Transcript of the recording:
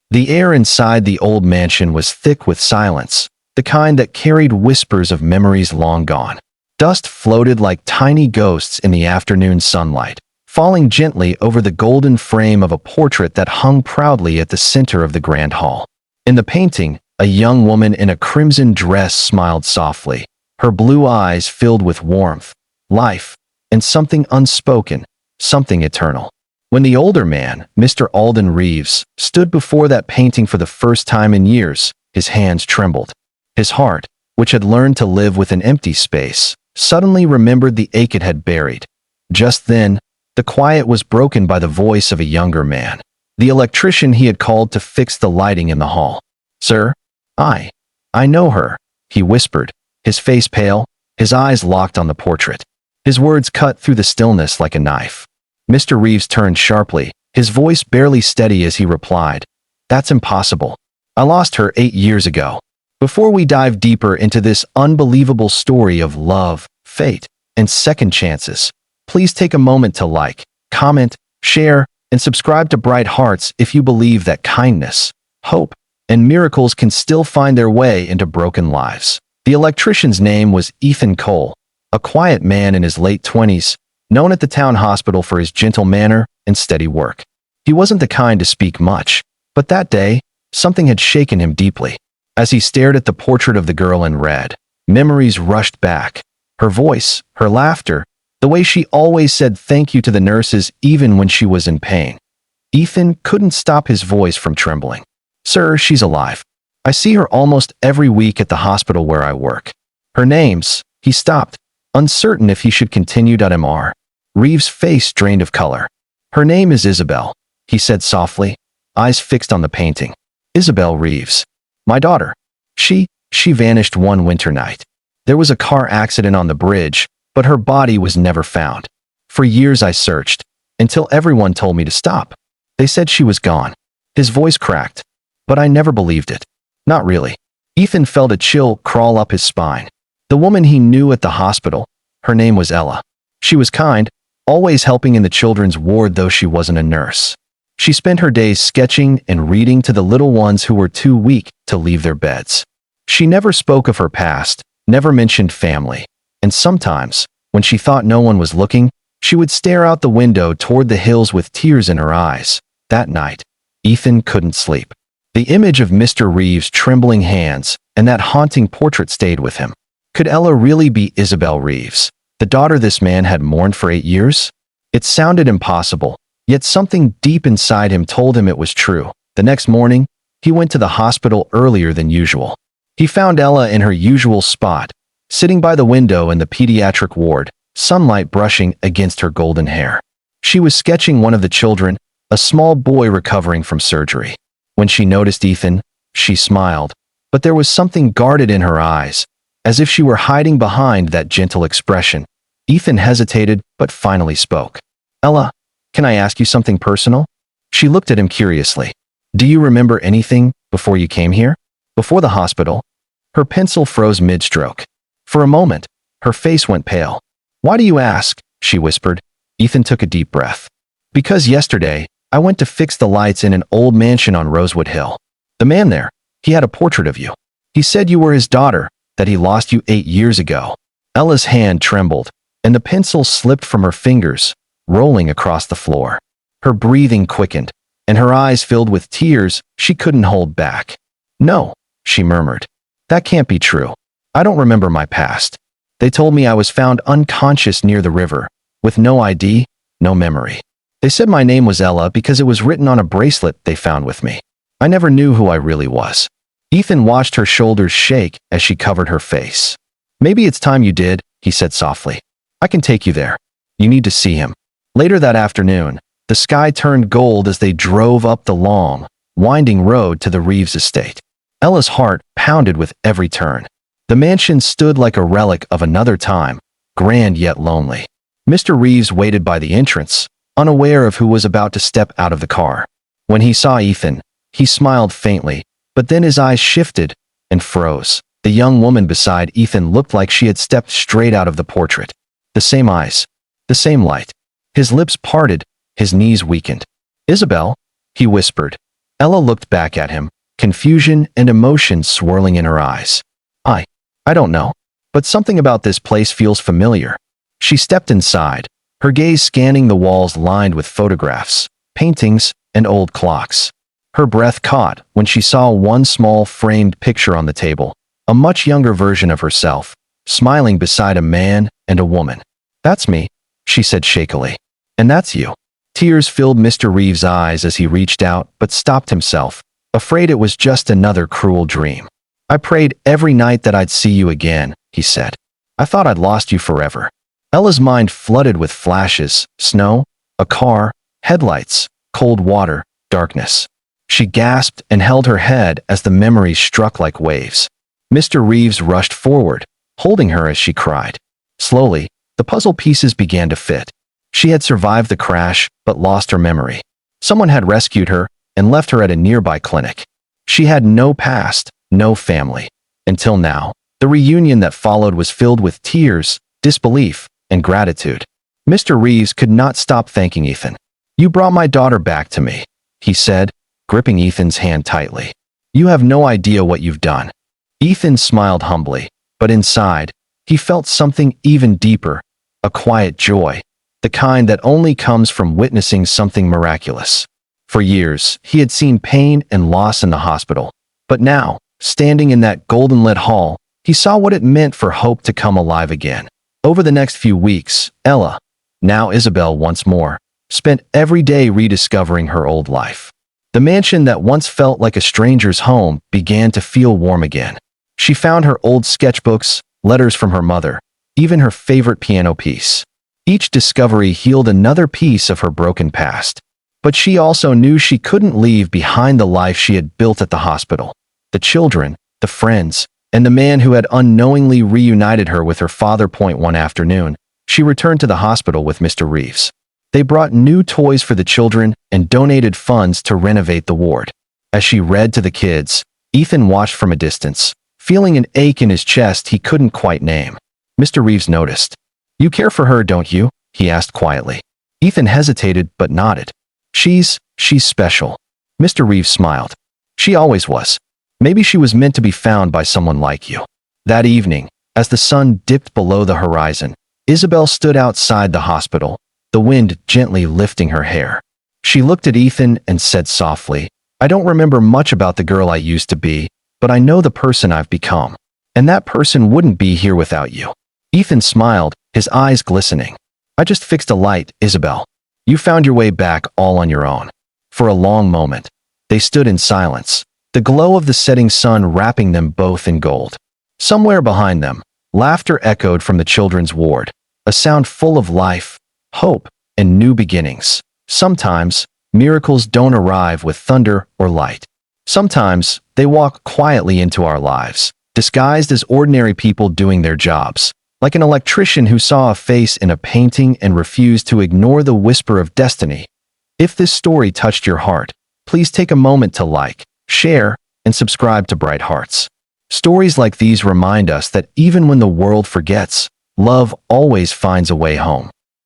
The air inside the old mansion was thick with silence, the kind that carried whispers of memories long gone. Dust floated like tiny ghosts in the afternoon sunlight, falling gently over the golden frame of a portrait that hung proudly at the center of the grand hall. In the painting, a young woman in a crimson dress smiled softly, her blue eyes filled with warmth, life, and something unspoken, something eternal. When the older man, Mr. Alden Reeves, stood before that painting for the first time in years, his hands trembled. His heart, which had learned to live with an empty space, suddenly remembered the ache it had buried. Just then, the quiet was broken by the voice of a younger man, the electrician he had called to fix the lighting in the hall. "Sir, I know her," he whispered, his face pale, his eyes locked on the portrait. His words cut through the stillness like a knife. Mr. Reeves turned sharply, his voice barely steady as he replied, "That's impossible. I lost her 8 years ago." Before we dive deeper into this unbelievable story of love, fate, and second chances, please take a moment to like, comment, share, and subscribe to Bright Hearts if you believe that kindness, hope, and miracles can still find their way into broken lives. The electrician's name was Ethan Cole, a quiet man in his late 20s, known at the town hospital for his gentle manner and steady work. He wasn't the kind to speak much, but that day, something had shaken him deeply. As he stared at the portrait of the girl in red, memories rushed back. Her voice, her laughter, the way she always said thank you to the nurses even when she was in pain. Ethan couldn't stop his voice from trembling. "Sir, she's alive. I see her almost every week at the hospital where I work. Her name's—" He stopped, uncertain if he should continue. Mr. Reeves' face drained of color. "Her name is Isabel," he said softly, eyes fixed on the painting. "Isabel Reeves. My daughter. She vanished one winter night. There was a car accident on the bridge, but her body was never found. For years I searched, until everyone told me to stop. They said she was gone." His voice cracked, but I never believed it. Not really. Ethan felt a chill crawl up his spine. The woman he knew at the hospital, her name was Ella. She was kind, always helping in the children's ward though she wasn't a nurse. She spent her days sketching and reading to the little ones who were too weak to leave their beds. She never spoke of her past, never mentioned family, and sometimes, when she thought no one was looking, she would stare out the window toward the hills with tears in her eyes. That night, Ethan couldn't sleep. The image of Mr. Reeves' trembling hands and that haunting portrait stayed with him. Could Ella really be Isabel Reeves, the daughter this man had mourned for 8 years? It sounded impossible, yet something deep inside him told him it was true. The next morning, he went to the hospital earlier than usual. He found Ella in her usual spot, sitting by the window in the pediatric ward, sunlight brushing against her golden hair. She was sketching one of the children, a small boy recovering from surgery. When she noticed Ethan, she smiled, but there was something guarded in her eyes, as if she were hiding behind that gentle expression. Ethan hesitated, but finally spoke. "Ella, can I ask you something personal?" She looked at him curiously. "Do you remember anything before you came here? Before the hospital?" Her pencil froze mid-stroke. For a moment, her face went pale. "Why do you ask?" she whispered. Ethan took a deep breath. "Because yesterday, I went to fix the lights in an old mansion on Rosewood Hill. The man there, he had a portrait of you. He said you were his daughter, that he lost you 8 years ago." Ella's hand trembled, and the pencil slipped from her fingers, rolling across the floor. Her breathing quickened, and her eyes filled with tears she couldn't hold back. "No," she murmured. "That can't be true. I don't remember my past. They told me I was found unconscious near the river, with no ID, no memory. They said my name was Ella because it was written on a bracelet they found with me. I never knew who I really was." Ethan watched her shoulders shake as she covered her face. "Maybe it's time you did," he said softly. "I can take you there. You need to see him." Later that afternoon, the sky turned gold as they drove up the long, winding road to the Reeves estate. Ella's heart pounded with every turn. The mansion stood like a relic of another time, grand yet lonely. Mr. Reeves waited by the entrance, unaware of who was about to step out of the car. When he saw Ethan, he smiled faintly, but then his eyes shifted and froze. The young woman beside Ethan looked like she had stepped straight out of the portrait. The same eyes, the same light. His lips parted, his knees weakened. "Isabel," he whispered, Ella looked back at him, confusion and emotion swirling in her eyes. I don't know, but something about this place feels familiar. She stepped inside, her gaze scanning the walls lined with photographs, paintings, and old clocks. Her breath caught when she saw one small framed picture on the table, a much younger version of herself, smiling beside a man and a woman. "That's me," she said shakily. "And that's you." Tears filled Mr. Reeves' eyes as he reached out but stopped himself, afraid it was just another cruel dream. "I prayed every night that I'd see you again," he said. "I thought I'd lost you forever." Ella's mind flooded with flashes, snow, a car, headlights, cold water, darkness. She gasped and held her head as the memories struck like waves. Mr. Reeves rushed forward, holding her as she cried. Slowly, the puzzle pieces began to fit. She had survived the crash but lost her memory. Someone had rescued her and left her at a nearby clinic. She had no past, no family. Until now, the reunion that followed was filled with tears, disbelief, and gratitude. Mr. Reeves could not stop thanking Ethan. "You brought my daughter back to me," he said, gripping Ethan's hand tightly. "You have no idea what you've done." Ethan smiled humbly, but inside, he felt something even deeper, a quiet joy, the kind that only comes from witnessing something miraculous. For years, he had seen pain and loss in the hospital, but now, standing in that golden-lit hall, he saw what it meant for hope to come alive again. Over the next few weeks, Ella, now Isabel once more, spent every day rediscovering her old life. The mansion that once felt like a stranger's home began to feel warm again. She found her old sketchbooks, letters from her mother, even her favorite piano piece. Each discovery healed another piece of her broken past. But she also knew she couldn't leave behind the life she had built at the hospital. The children, the friends, and the man who had unknowingly reunited her with her father. One afternoon, she returned to the hospital with Mr. Reeves. They brought new toys for the children and donated funds to renovate the ward. As she read to the kids, Ethan watched from a distance, feeling an ache in his chest he couldn't quite name. Mr. Reeves noticed. "You care for her, don't you?" he asked quietly. Ethan hesitated but nodded. She's special." Mr. Reeves smiled. "She always was. Maybe she was meant to be found by someone like you." That evening, as the sun dipped below the horizon, Isabel stood outside the hospital, the wind gently lifting her hair. She looked at Ethan and said softly, "I don't remember much about the girl I used to be, but I know the person I've become. And that person wouldn't be here without you." Ethan smiled, his eyes glistening. "I just fixed a light, Isabel. You found your way back all on your own." For a long moment, they stood in silence, the glow of the setting sun wrapping them both in gold. Somewhere behind them, laughter echoed from the children's ward, a sound full of life, hope, and new beginnings. Sometimes, miracles don't arrive with thunder or light. Sometimes, they walk quietly into our lives, disguised as ordinary people doing their jobs. Like an electrician who saw a face in a painting and refused to ignore the whisper of destiny. If this story touched your heart, please take a moment to like, share, and subscribe to Bright Hearts. Stories like these remind us that even when the world forgets, love always finds a way home.